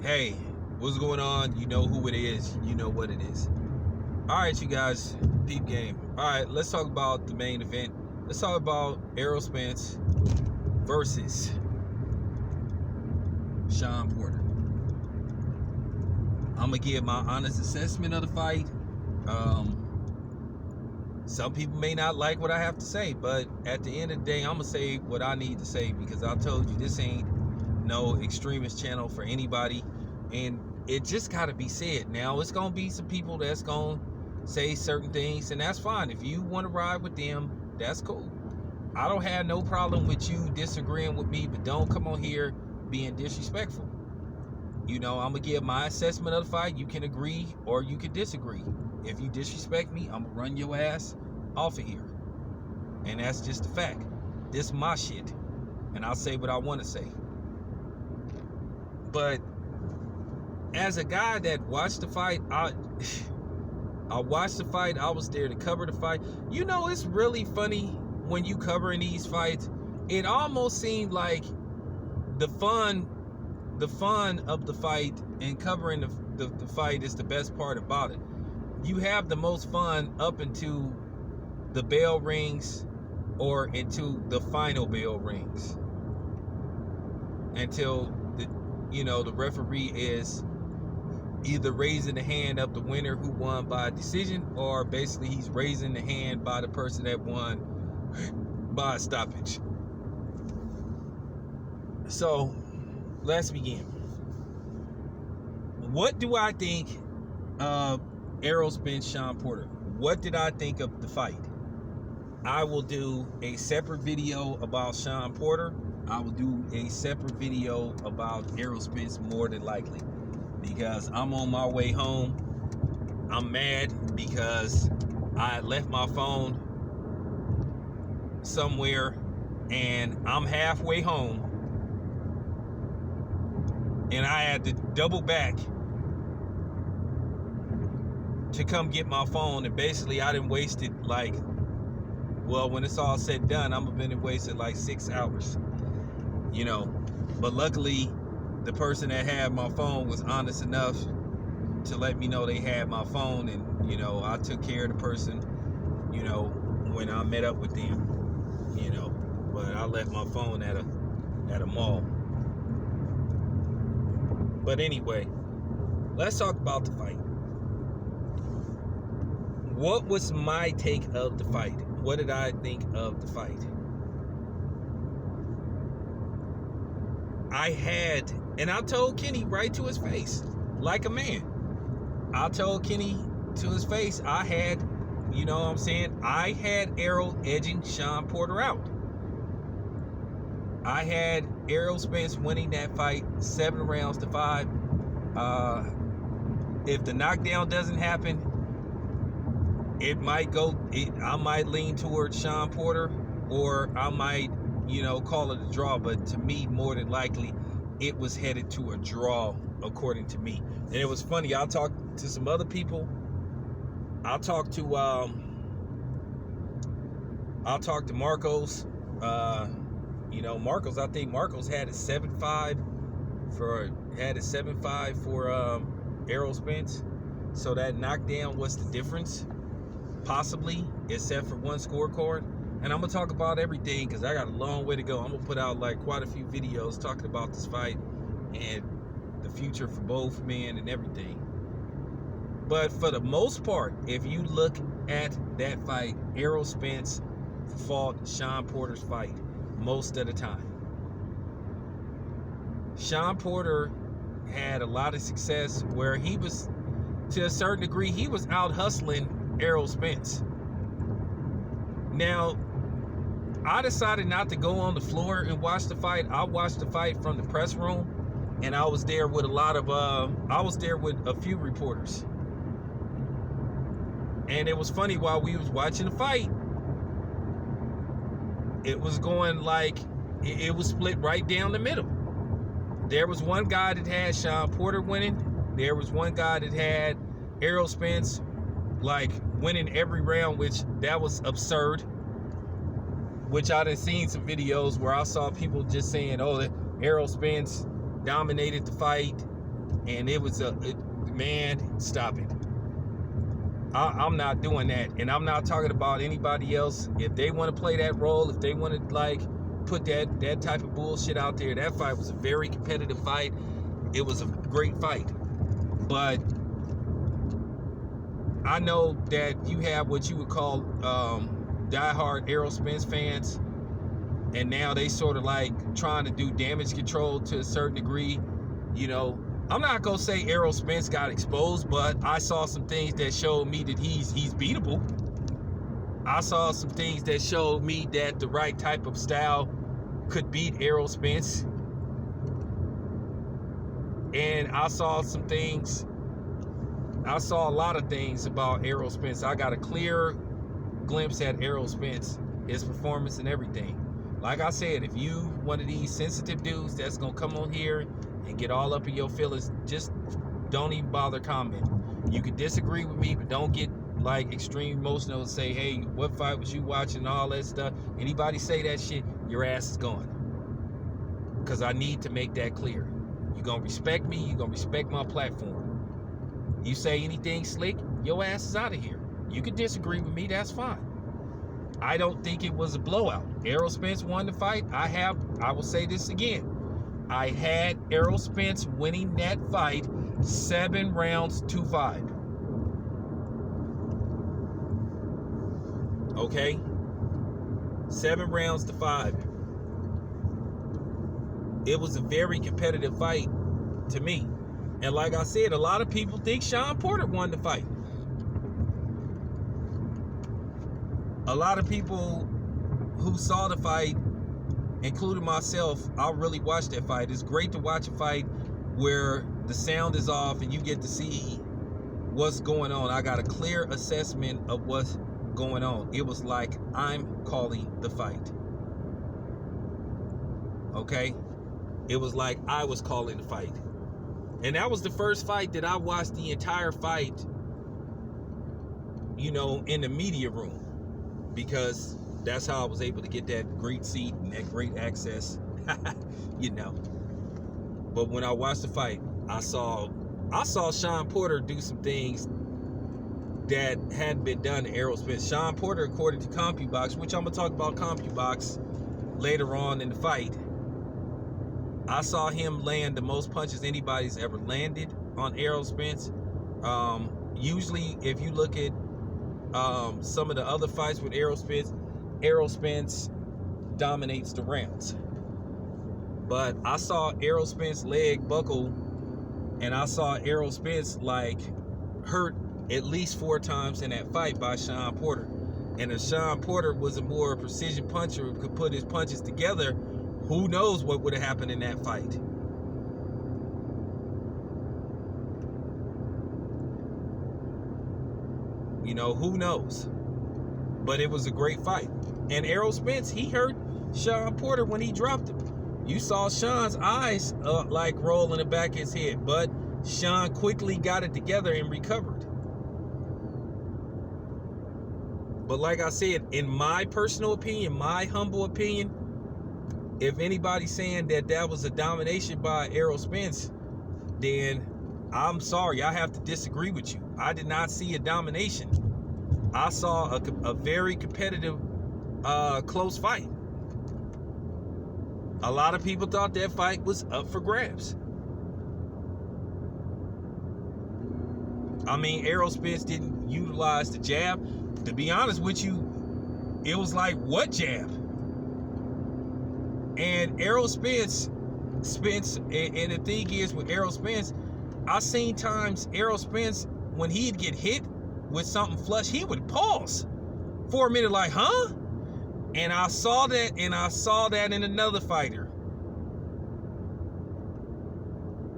Hey, what's going on? You know who it is. You know what it is. All right, you guys, peep game. All right, let's talk about the main event. Let's talk about Errol Spence versus Shawn Porter. I'm gonna give my honest assessment of the fight. Some people may not like what I have to say, but at the end of the day, I'm gonna say what I need to say because I told you this ain't no extremist channel for anybody, and it just gotta be said. Now, it's gonna be some people that's gonna say certain things, and that's fine. If you want to ride with them, that's cool. I don't have no problem with you disagreeing with me, but don't come on here being disrespectful. You know, I'm gonna give my assessment of the fight. You can agree or you can disagree. If you disrespect me, I'm gonna run your ass off of here. And that's just a fact. This is my shit. And I'll say what I want to say. But as a guy that watched the fight, I watched the fight. I was there to cover the fight. You know, it's really funny when you covering these fights. It almost seemed like the fun of the fight and covering the fight is the best part about it. You have the most fun up into the bell rings or into the final bell rings until the referee is either raising the hand of the winner who won by a decision, or basically he's raising the hand by the person that won by a stoppage. So let's begin. What do I think of Errol Spence, Shawn Porter? What did I think of the fight? I will do a separate video about Shawn Porter. I will do a separate video about Errol Spence more than likely, because I'm on my way home. I'm mad because I left my phone somewhere and I'm halfway home and I had to double back to come get my phone, and basically I done wasted when it's all said and done, I'm gonna wasted like 6 hours, but luckily the person that had my phone was honest enough to let me know they had my phone, and I took care of the person when I met up with them, but I left my phone at a mall. But anyway, let's talk about the fight. What was my take of the fight? What did I think of the fight? And I told Kenny right to his face, like a man. I told Kenny to his face, I had Errol edging Shawn Porter out. I had Errol Spence winning that fight 7 rounds to 5. If the knockdown doesn't happen, I might lean towards Shawn Porter, or I might, call it a draw. But to me, more than likely, it was headed to a draw, according to me. And it was funny. I talked to some other people. I talked to Marcos. Marcos. I think Marcos had a 7-5 for Errol Spence. So that knockdown was the difference, possibly, except for one scorecard. And I'm gonna talk about everything because I got a long way to go. I'm gonna put out quite a few videos talking about this fight and the future for both men and everything. But for the most part, if you look at that fight, Errol Spence fought Shawn Porter's fight most of the time. Shawn Porter had a lot of success where he was, to a certain degree, he was out hustling Errol Spence. Now, I decided not to go on the floor and watch the fight. I watched the fight from the press room, and I was there with a few reporters. And it was funny, while we was watching the fight, it was going it was split right down the middle. There was one guy that had Shawn Porter winning. There was one guy that had Errol Spence winning every round, which that was absurd. Which I done seen some videos where I saw people just saying, oh, that Errol Spence dominated the fight. And it was man, stop it. I'm not doing that. And I'm not talking about anybody else. If they want to play that role, if they want to like put that type of bullshit out there, that fight was a very competitive fight. It was a great fight. But I know that you have what you would call diehard Errol Spence fans, and now they sort of like trying to do damage control to a certain degree. You know, I'm not gonna say Errol Spence got exposed, but I saw some things that showed me that he's beatable. I saw some things that showed me that the right type of style could beat Errol Spence. And I saw some things, I saw a lot of things about Errol Spence. I got a clear glimpse at Errol Spence, his performance and everything. Like I said, if you one of these sensitive dudes that's gonna come on here and get all up in your feelings, just don't even bother commenting. You can disagree with me, but don't get like extreme emotional and say, hey, what fight was you watching and all that stuff. Anybody say that shit, your ass is gone. Because I need to make that clear. You're gonna respect me, you're gonna respect my platform. You say anything slick, your ass is out of here. You can disagree with me, that's fine. I don't think it was a blowout. Errol Spence won the fight. I will say this again. I had Errol Spence winning that fight 7 rounds to 5. Okay? 7 rounds to 5. It was a very competitive fight to me. And like I said, a lot of people think Shawn Porter won the fight. A lot of people who saw the fight, including myself, I really watched that fight. It's great to watch a fight where the sound is off and you get to see what's going on. I got a clear assessment of what's going on. It was like I'm calling the fight. Okay? It was like I was calling the fight. And that was the first fight that I watched the entire fight, you know, in the media room. Because that's how I was able to get that great seat and that great access, you know. But when I watched the fight, I saw Shawn Porter do some things that hadn't been done to Errol Spence. Shawn Porter, according to CompuBox, which I'm going to talk about CompuBox later on in the fight, I saw him land the most punches anybody's ever landed on Errol Spence. Usually, if you look at some of the other fights with Errol Spence dominates the rounds. But I saw Errol Spence's leg buckle, and I saw Errol Spence like hurt at least 4 times in that fight by Shawn Porter. And if Shawn Porter was a more precision puncher who could put his punches together, who knows what would have happened in that fight. You know, who knows? But it was a great fight. And Errol Spence, he hurt Shawn Porter when he dropped him. You saw Shawn's eyes like roll in the back of his head, but Shawn quickly got it together and recovered. But like I said, in my personal opinion, my humble opinion, if anybody's saying that that was a domination by Errol Spence, then I'm sorry, I have to disagree with you. I did not see a domination. I saw a very competitive, close fight. A lot of people thought that fight was up for grabs. I mean, Errol Spence didn't utilize the jab. To be honest with you, it was like, what jab? And Errol Spence, and the thing is with Errol Spence, I seen times Errol Spence, when he'd get hit with something flush, he would pause for a minute like, huh? And I saw that in another fighter.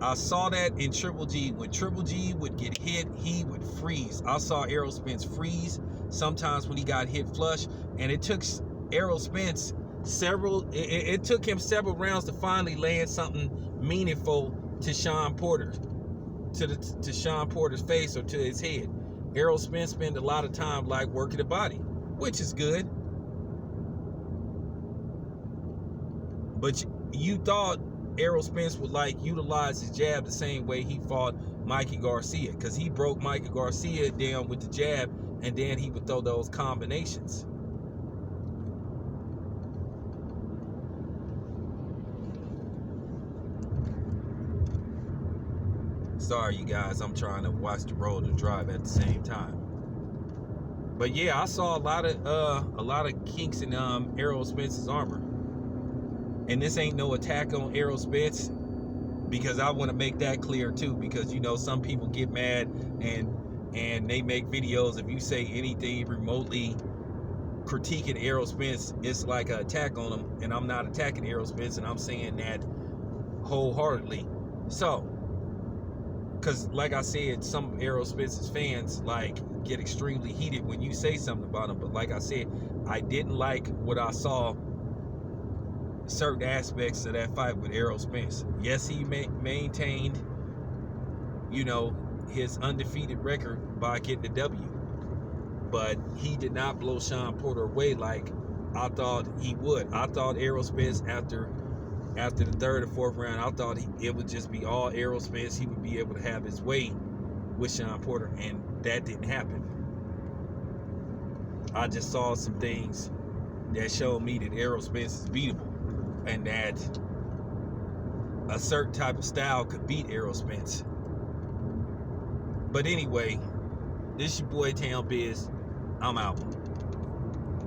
I saw that in Triple G. When Triple G would get hit, he would freeze. I saw Errol Spence freeze sometimes when he got hit flush, and it took Errol Spence it took him several rounds to finally land something meaningful to Shawn Porter, to Shawn Porter's face or to his head. Errol Spence spent a lot of time like working the body, which is good. But you thought Errol Spence would like utilize his jab the same way he fought Mikey Garcia, because he broke Mikey Garcia down with the jab, and then he would throw those combinations. Sorry, you guys, I'm trying to watch the road and drive at the same time. But yeah, I saw a lot of kinks in Errol Spence's armor. And this ain't no attack on Errol Spence, because I want to make that clear too, because you know some people get mad and they make videos. If you say anything remotely critiquing Errol Spence, it's like an attack on him, and I'm not attacking Errol Spence, and I'm saying that wholeheartedly. So, because like I said, some Errol Spence's fans like get extremely heated when you say something about him. But like I said, I didn't like what I saw, certain aspects of that fight with Errol Spence. Yes, he maintained, you know, his undefeated record by getting the W, but he did not blow Shawn Porter away like I thought he would. I thought Errol Spence, after the third or fourth round, I thought it would just be all Errol Spence. He would be able to have his way with Shawn Porter, and that didn't happen. I just saw some things that showed me that Errol Spence is beatable, and that a certain type of style could beat Errol Spence. But anyway, this is your boy Town Biz. I'm out.